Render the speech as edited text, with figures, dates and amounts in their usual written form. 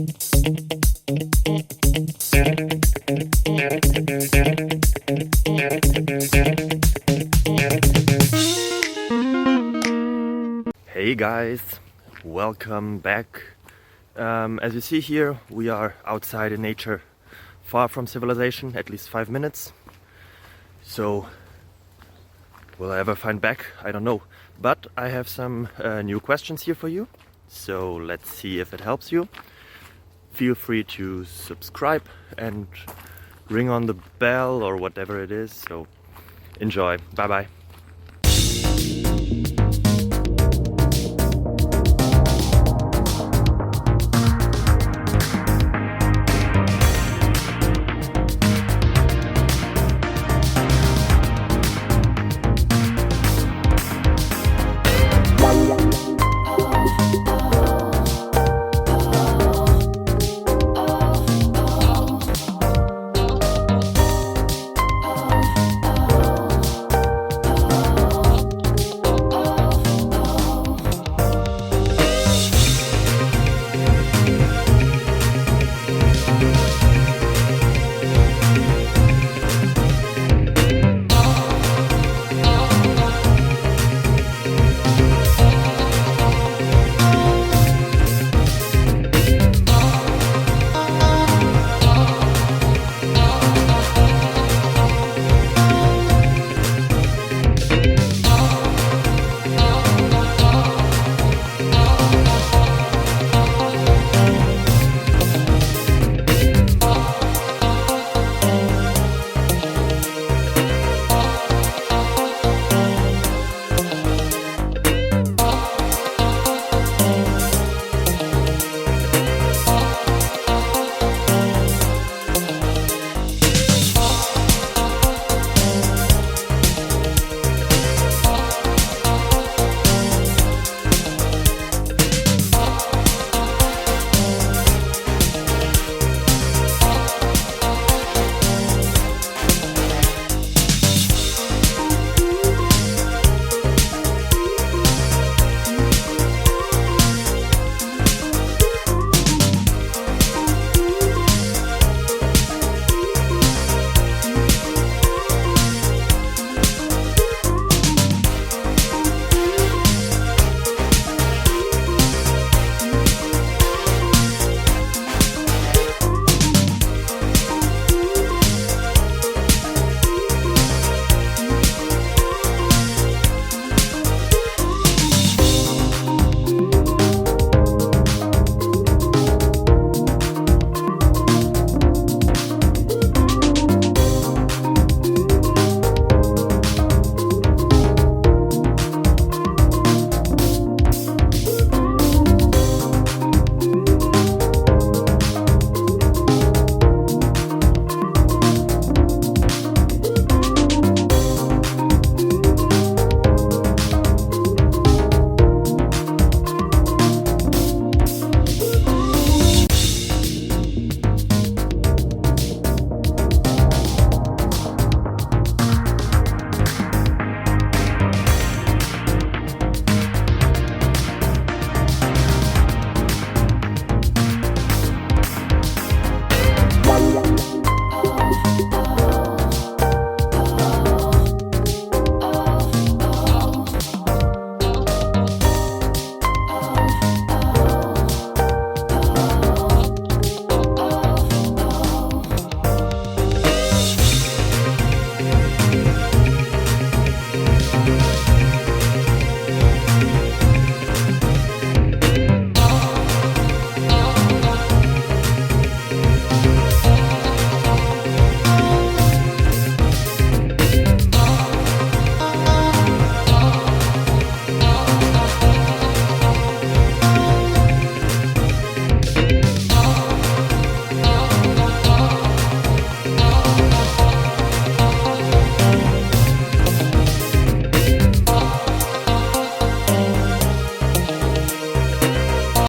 Hey guys, welcome back. As you see here, we are outside in nature, far from civilization, at least 5 minutes. So, will I ever find back? I don't know. But I have some new questions here for you. So let's see if it helps you. Feel free to subscribe and ring on the bell or whatever it is. So enjoy. Bye bye.